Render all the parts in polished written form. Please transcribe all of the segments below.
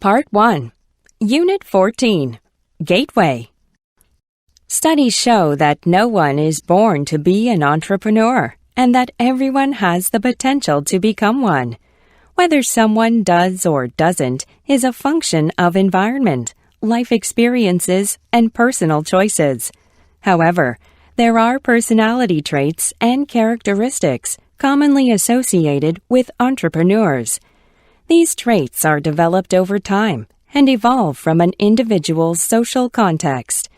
Part 1, Unit 14, Gateway. Studies show that no one is born to be an entrepreneur and that everyone has the potential to become one. Whether someone does or doesn't is a function of environment, life experiences, and personal choices. However, there are personality traits and characteristics commonly associated with entrepreneurs. These traits are developed over time and evolve from an individual's social context.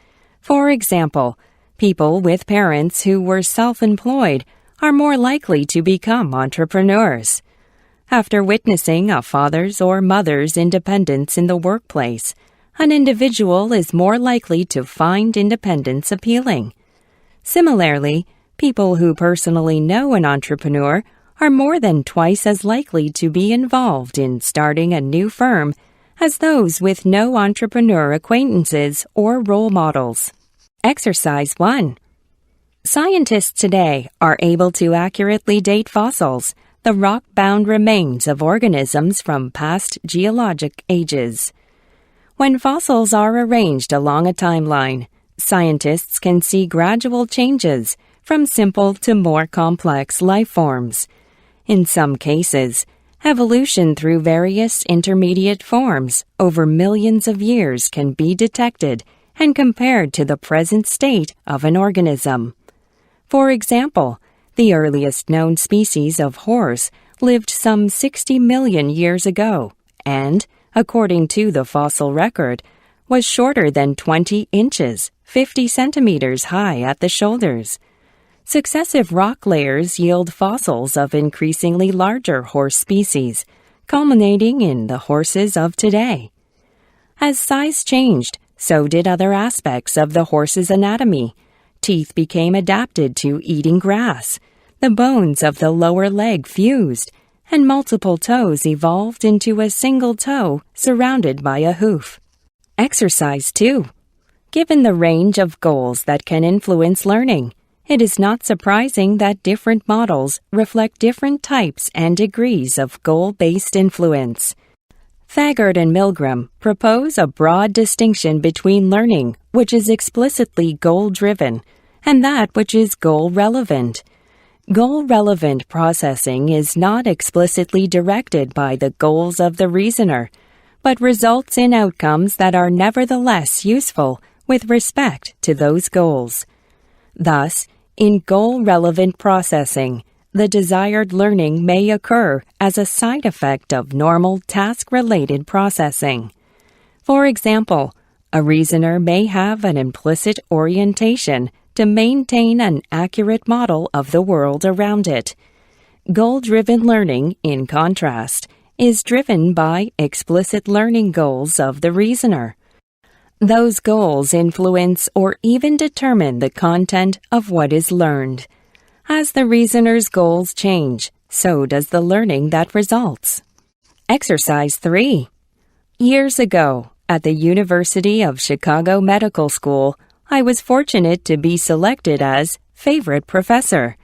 For example, people with parents who were self-employed are more likely to become entrepreneurs. After witnessing a father's or mother's independence in the workplace, an individual is more likely to find independence appealing. Similarly, people who personally know an entrepreneur are more than twice as likely to be involved in starting a new firm as those with no entrepreneur acquaintances or role models. Exercise 1. Scientists today are able to accurately date fossils, the rock-bound remains of organisms from past geologic ages. When fossils are arranged along a timeline, scientists can see gradual changes from simple to more complex life forms. In some cases, evolution through various intermediate forms over millions of years can be detected and compared to the present state of an organism. For example, the earliest known species of horse lived some 60 million years ago and, according to the fossil record, was shorter than 20 inches, 50 centimeters high at the shoulders. Successive rock layers yield fossils of increasingly larger horse species, culminating in the horses of today. As size changed, so did other aspects of the horse's anatomy. Teeth became adapted to eating grass, the bones of the lower leg fused, and multiple toes evolved into a single toe surrounded by a hoof. Exercise 2. Given the range of goals that can influence learning, it is not surprising that different models reflect different types and degrees of goal-based influence. Thagard and Milgram propose a broad distinction between learning, which is explicitly goal-driven, and that which is goal-relevant. Goal-relevant processing is not explicitly directed by the goals of the reasoner, but results in outcomes that are nevertheless useful with respect to those goals. Thus, in goal-relevant processing, the desired learning may occur as a side effect of normal task-related processing. For example, a reasoner may have an implicit orientation to maintain an accurate model of the world around it. Goal-driven learning, in contrast, is driven by explicit learning goals of the reasoner. Those goals influence or even determine the content of what is learned. As the reasoner's goals change, so does the learning that results. Exercise 3. Years ago, at the University of Chicago Medical School, I was fortunate to be selected as favorite professor.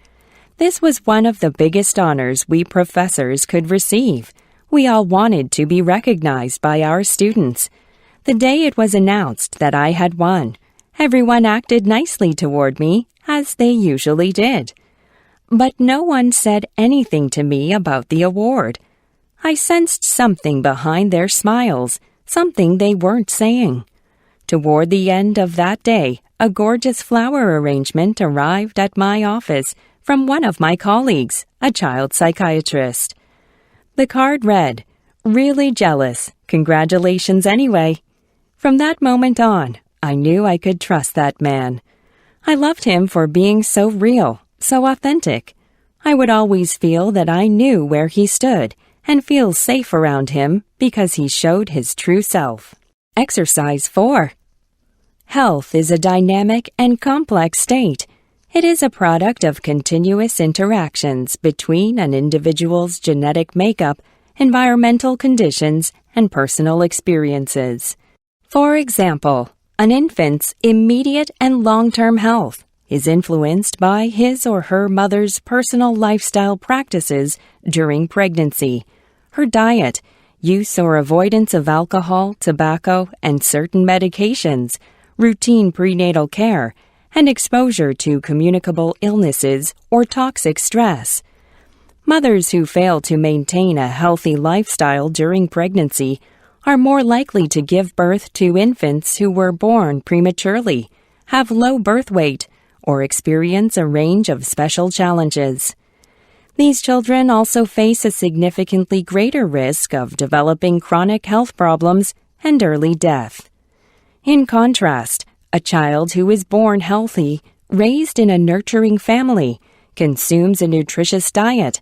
This was one of the biggest honors we professors could receive. We all wanted to be recognized by our students. The day it was announced that I had won, everyone acted nicely toward me, as they usually did. But no one said anything to me about the award. I sensed something behind their smiles, something they weren't saying. Toward the end of that day, a gorgeous flower arrangement arrived at my office from one of my colleagues, a child psychiatrist. The card read, "Really jealous. Congratulations anyway." From that moment on, I knew I could trust that man. I loved him for being so real, so authentic. I would always feel that I knew where he stood and feel safe around him because he showed his true self. Exercise 4. Health is a dynamic and complex state. It is a product of continuous interactions between an individual's genetic makeup, environmental conditions, and personal experiences. For example, an infant's immediate and long-term health is influenced by his or her mother's personal lifestyle practices during pregnancy, her diet, use or avoidance of alcohol, tobacco, and certain medications, routine prenatal care, and exposure to communicable illnesses or toxic stress. Mothers who fail to maintain a healthy lifestyle during pregnancy are more likely to give birth to infants who were born prematurely, have low birth weight, or experience a range of special challenges. These children also face a significantly greater risk of developing chronic health problems and early death. In contrast, a child who is born healthy, raised in a nurturing family, consumes a nutritious diet,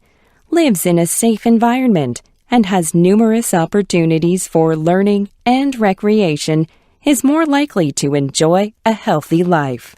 lives in a safe environment, and has numerous opportunities for learning and recreation is more likely to enjoy a healthy life.